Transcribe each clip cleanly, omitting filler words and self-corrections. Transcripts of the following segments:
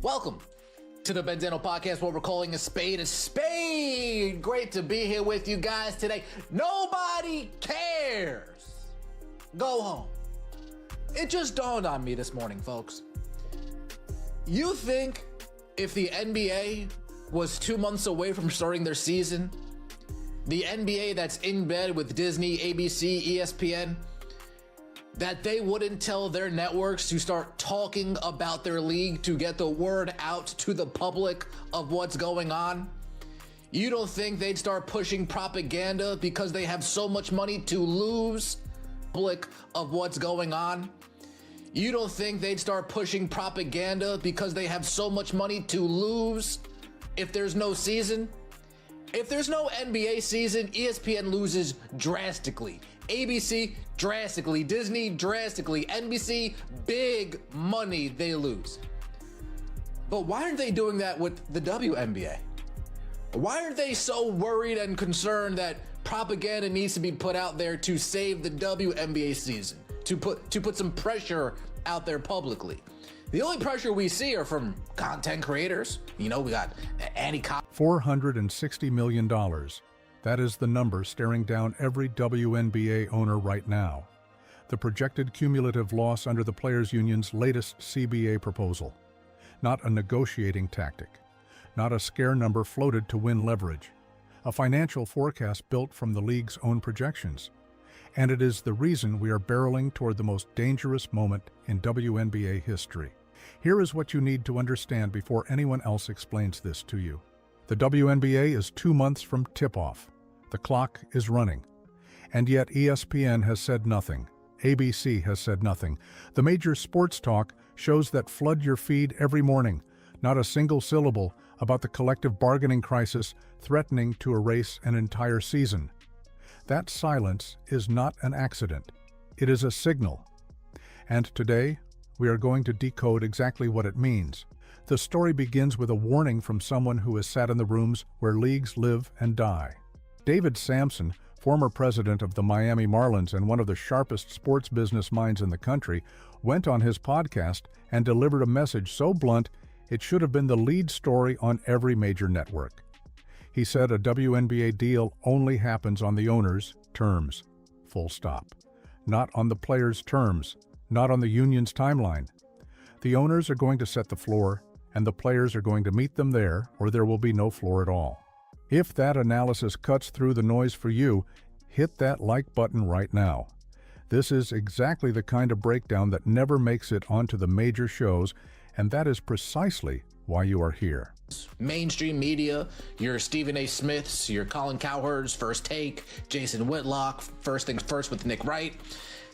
Welcome to the Benzano Podcast, where we're calling a spade a spade. Great to be here with you guys today. Nobody cares. Go home. It just dawned on me this morning, folks. You think if the NBA was 2 months away from starting their season, the NBA that's in bed with Disney, ABC, ESPN, that they wouldn't tell their networks to start talking about their league to get the word out to the public of what's going on? You don't think they'd start pushing propaganda because they have so much money to lose? Public of what's going on? You don't think they'd start pushing propaganda because they have so much money to lose if there's no season? If there's no NBA season, ESPN loses drastically. ABC, drastically. Disney, drastically. NBC, big money they lose. But why aren't they doing that with the WNBA? Why aren't they so worried and concerned that propaganda needs to be put out there to save the WNBA season, to put some pressure out there publicly? The only pressure we see are from content creators. You know, we got $460 million. That is the number staring down every WNBA owner right now. The projected cumulative loss under the Players Union's latest CBA proposal. Not a negotiating tactic. Not a scare number floated to win leverage. A financial forecast built from the league's own projections. And it is the reason we are barreling toward the most dangerous moment in WNBA history. Here is what you need to understand before anyone else explains this to you. The WNBA is 2 months from tip-off. The clock is running. And yet ESPN has said nothing. ABC has said nothing. The major sports talk shows that flood your feed every morning. Not a single syllable about the collective bargaining crisis threatening to erase an entire season. That silence is not an accident. It is a signal. And today, we are going to decode exactly what it means. The story begins with a warning from someone who has sat in the rooms where leagues live and die. David Samson, former president of the Miami Marlins and one of the sharpest sports business minds in the country, went on his podcast and delivered a message so blunt it should have been the lead story on every major network. He said a WNBA deal only happens on the owner's terms. Full stop. Not on the players' terms. Not on the union's timeline. The owners are going to set the floor, and the players are going to meet them there, or there will be no floor at all. If that analysis cuts through the noise for you, hit that like button right now. This is exactly the kind of breakdown that never makes it onto the major shows, and that is precisely why you are here. Mainstream media, your Stephen A. Smiths, your Colin Cowherds, First Take, Jason Whitlock, First Things First with Nick Wright.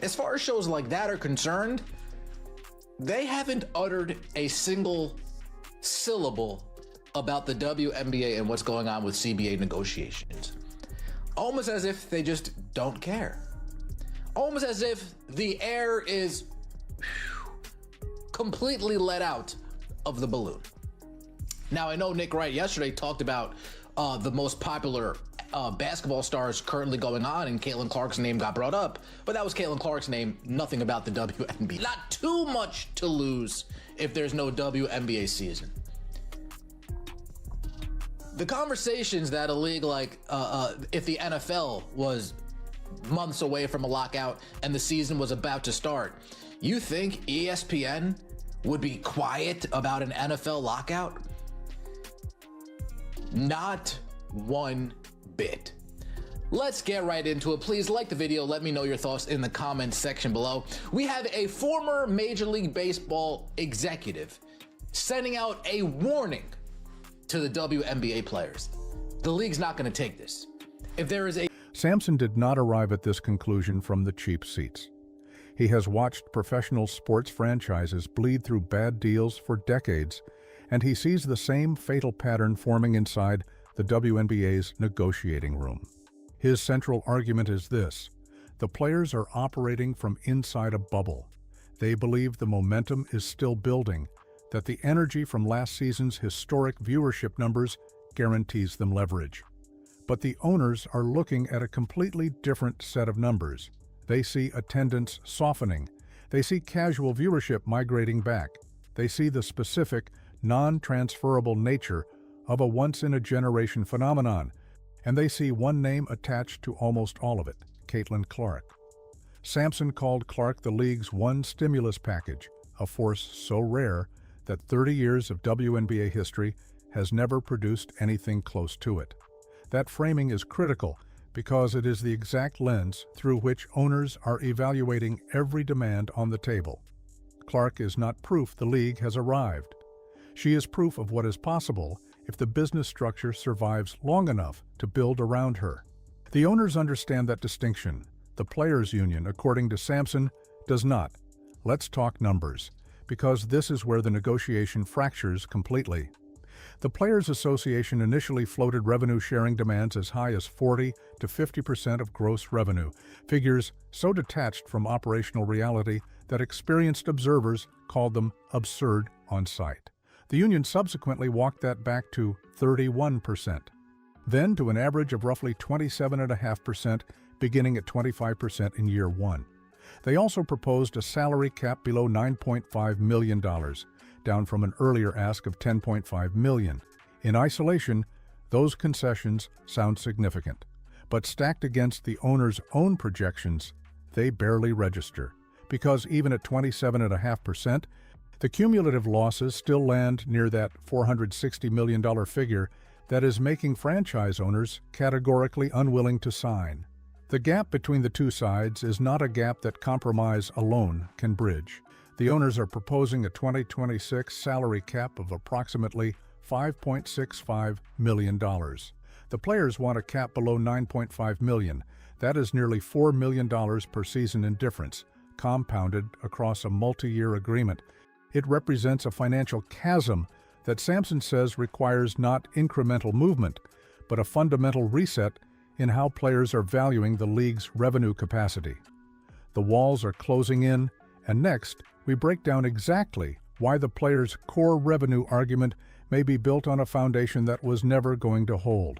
As far as shows like that are concerned, they haven't uttered a single syllable about the WNBA and what's going on with CBA negotiations. Almost as if they just don't care. Almost as if the air is completely let out of the balloon. Now, I know Nick Wright yesterday talked about the most popular basketball stars currently going on, and Caitlin Clark's name got brought up, but that was Caitlin Clark's name, nothing about the WNBA. Not too much to lose if there's no WNBA season. The conversations that a league like, if the NFL was months away from a lockout and the season was about to start, you think ESPN would be quiet about an NFL lockout? Not one bit. Let's get right into it. Please like the video. Let me know your thoughts in the comments section below. We have a former Major League Baseball executive sending out a warning to the WNBA players. The league's not going to take this. If there is a... Samson did not arrive at this conclusion from the cheap seats. He has watched professional sports franchises bleed through bad deals for decades, and he sees the same fatal pattern forming inside the WNBA's negotiating room. His central argument is this: the players are operating from inside a bubble. They believe the momentum is still building, that the energy from last season's historic viewership numbers guarantees them leverage. But the owners are looking at a completely different set of numbers. They see attendance softening. They see casual viewership migrating back. They see the specific non-transferable nature of a once-in-a-generation phenomenon, and they see one name attached to almost all of it, Caitlin Clark. Samson called Clark the league's one stimulus package, a force so rare that 30 years of WNBA history has never produced anything close to it. That framing is critical because it is the exact lens through which owners are evaluating every demand on the table. Clark is not proof the league has arrived. She is proof of what is possible if the business structure survives long enough to build around her. The owners understand that distinction. The players' union, according to Samson, does not. Let's talk numbers, because this is where the negotiation fractures completely. The Players Association initially floated revenue-sharing demands as high as 40 to 50% of gross revenue, figures so detached from operational reality that experienced observers called them absurd on sight. The union subsequently walked that back to 31%, then to an average of roughly 27.5%, beginning at 25% in year one. They also proposed a salary cap below $9.5 million, down from an earlier ask of $10.5 million. In isolation, those concessions sound significant, but stacked against the owner's own projections, they barely register, because even at 27.5%, the cumulative losses still land near that $460 million figure that is making franchise owners categorically unwilling to sign. The gap between the two sides is not a gap that compromise alone can bridge. The owners are proposing a 2026 salary cap of approximately $5.65 million. The players want a cap below $9.5 million. That is nearly $4 million per season in difference, compounded across a multi-year agreement. It represents a financial chasm that Samson says requires not incremental movement, but a fundamental reset in how players are valuing the league's revenue capacity. The walls are closing in, and next, we break down exactly why the players' core revenue argument may be built on a foundation that was never going to hold.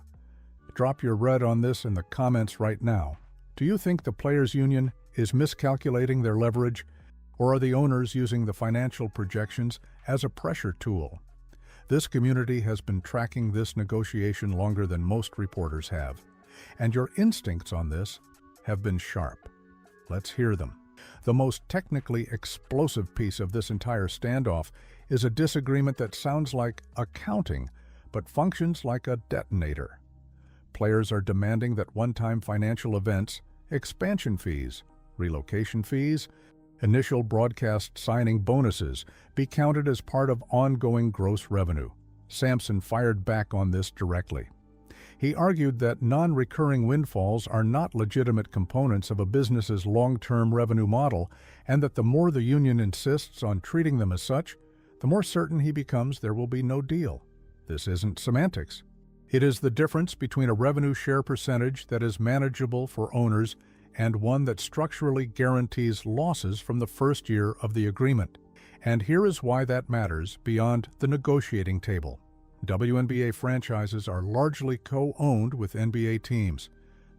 Drop your red on this in the comments right now. Do you think the players' union is miscalculating their leverage, or are the owners using the financial projections as a pressure tool? This community has been tracking this negotiation longer than most reporters have, and your instincts on this have been sharp. Let's hear them. The most technically explosive piece of this entire standoff is a disagreement that sounds like accounting, but functions like a detonator. Players are demanding that one-time financial events, expansion fees, relocation fees, initial broadcast signing bonuses be counted as part of ongoing gross revenue. Samson fired back on this directly. He argued that non-recurring windfalls are not legitimate components of a business's long-term revenue model, and that the more the union insists on treating them as such, the more certain he becomes there will be no deal. This isn't semantics. It is the difference between a revenue share percentage that is manageable for owners and one that structurally guarantees losses from the first year of the agreement. And here is why that matters beyond the negotiating table. WNBA franchises are largely co-owned with NBA teams.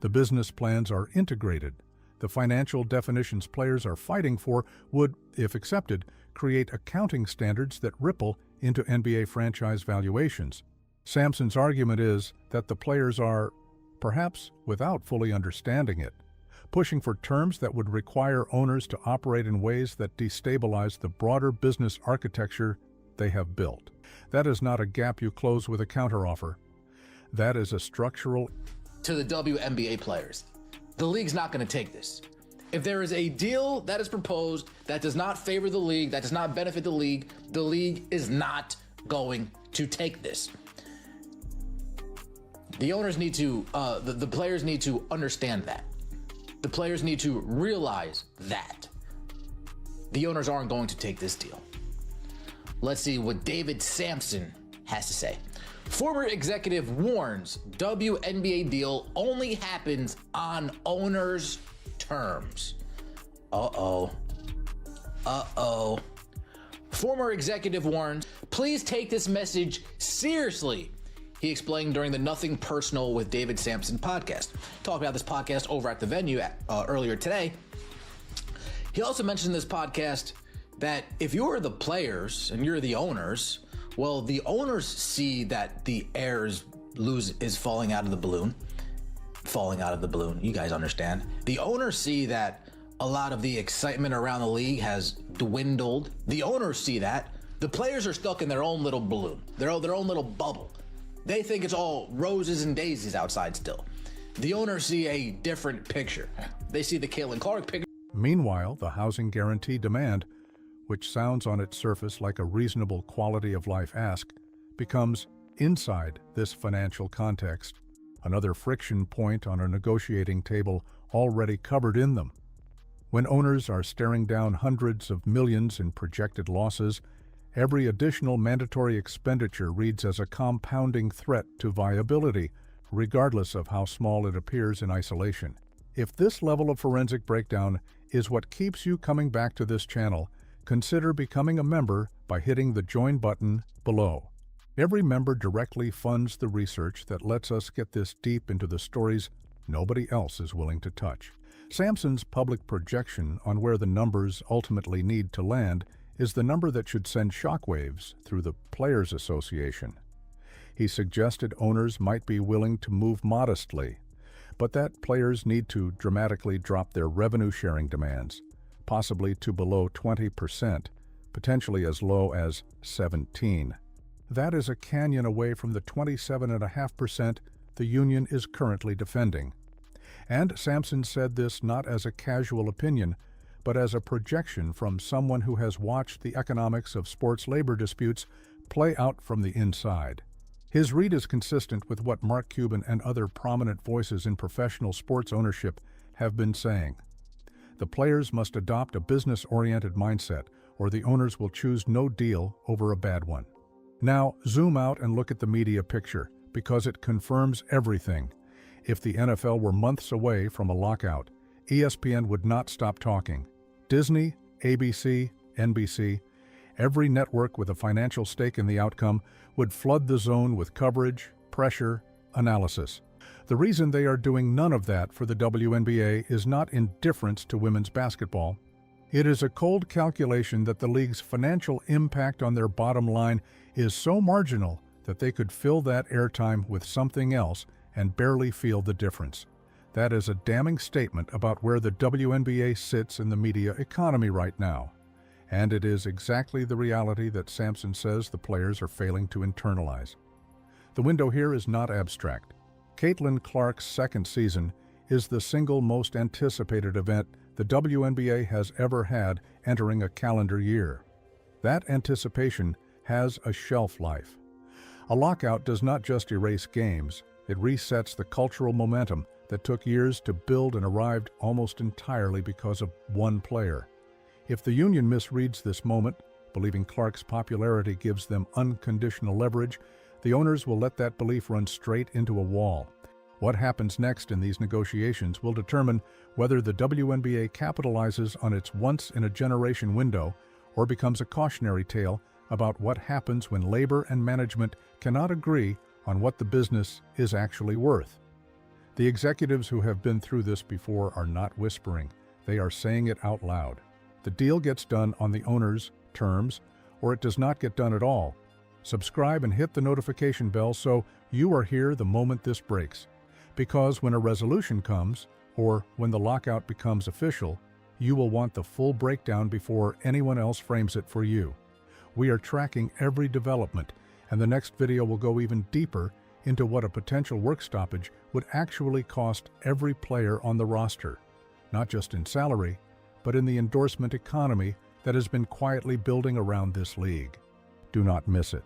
The business plans are integrated. The financial definitions players are fighting for would, if accepted, create accounting standards that ripple into NBA franchise valuations. Samson's argument is that the players are, perhaps without fully understanding it, pushing for terms that would require owners to operate in ways that destabilize the broader business architecture they have built. That is not a gap you close with a counteroffer. That is a structural... To the WNBA players, the league's not going to take this. If there is a deal that is proposed that does not favor the league, that does not benefit the league is not going to take this. The owners need to, the players need to understand that. The players need to realize that. The owners aren't going to take this deal. Let's see what David Samson has to say. Former executive warns WNBA deal only happens on owners' terms. Uh-oh. Former executive warns, please take this message seriously. He explained during the Nothing Personal with David Samson podcast. Talked about this podcast over at the venue earlier today. He also mentioned in this podcast that if you're the players and you're the owners, Well, the owners see that the air is falling out of the balloon. Falling out of the balloon. You guys understand. The owners see that a lot of the excitement around the league has dwindled. The owners see that. The players are stuck in their own little balloon, their own little bubble. They think it's all roses and daisies outside still. The owners see a different picture. They see the Caitlin Clark picture. Meanwhile, the housing guarantee demand, which sounds on its surface like a reasonable quality of life ask, becomes, inside this financial context, another friction point on a negotiating table already covered in them. When owners are staring down hundreds of millions in projected losses, every additional mandatory expenditure reads as a compounding threat to viability, regardless of how small it appears in isolation. If this level of forensic breakdown is what keeps you coming back to this channel, consider becoming a member by hitting the Join button below. Every member directly funds the research that lets us get this deep into the stories nobody else is willing to touch. Samson's public projection on where the numbers ultimately need to land is the number that should send shockwaves through the Players Association. He suggested owners might be willing to move modestly, but that players need to dramatically drop their revenue-sharing demands, possibly to below 20%, potentially as low as 17%. That is a canyon away from the 27.5% the union is currently defending. And Samson said this not as a casual opinion, but as a projection from someone who has watched the economics of sports labor disputes play out from the inside. His read is consistent with what Mark Cuban and other prominent voices in professional sports ownership have been saying. The players must adopt a business-oriented mindset, or the owners will choose no deal over a bad one. Now, zoom out and look at the media picture, because it confirms everything. If the NFL were months away from a lockout, ESPN would not stop talking. Disney, ABC, NBC, every network with a financial stake in the outcome would flood the zone with coverage, pressure, analysis. The reason they are doing none of that for the WNBA is not indifference to women's basketball. It is a cold calculation that the league's financial impact on their bottom line is so marginal that they could fill that airtime with something else and barely feel the difference. That is a damning statement about where the WNBA sits in the media economy right now. And it is exactly the reality that Samson says the players are failing to internalize. The window here is not abstract. Caitlin Clark's second season is the single most anticipated event the WNBA has ever had entering a calendar year. That anticipation has a shelf life. A lockout does not just erase games, it resets the cultural momentum that took years to build and arrived almost entirely because of one player. If the union misreads this moment, believing Clark's popularity gives them unconditional leverage, the owners will let that belief run straight into a wall. What happens next in these negotiations will determine whether the WNBA capitalizes on its once-in-a-generation window or becomes a cautionary tale about what happens when labor and management cannot agree on what the business is actually worth. The executives who have been through this before are not whispering, they are saying it out loud. The deal gets done on the owner's terms, or it does not get done at all. Subscribe and hit the notification bell so you are here the moment this breaks. Because when a resolution comes, or when the lockout becomes official, you will want the full breakdown before anyone else frames it for you. We are tracking every development, and the next video will go even deeper into what a potential work stoppage would actually cost every player on the roster, not just in salary, but in the endorsement economy that has been quietly building around this league. Do not miss it.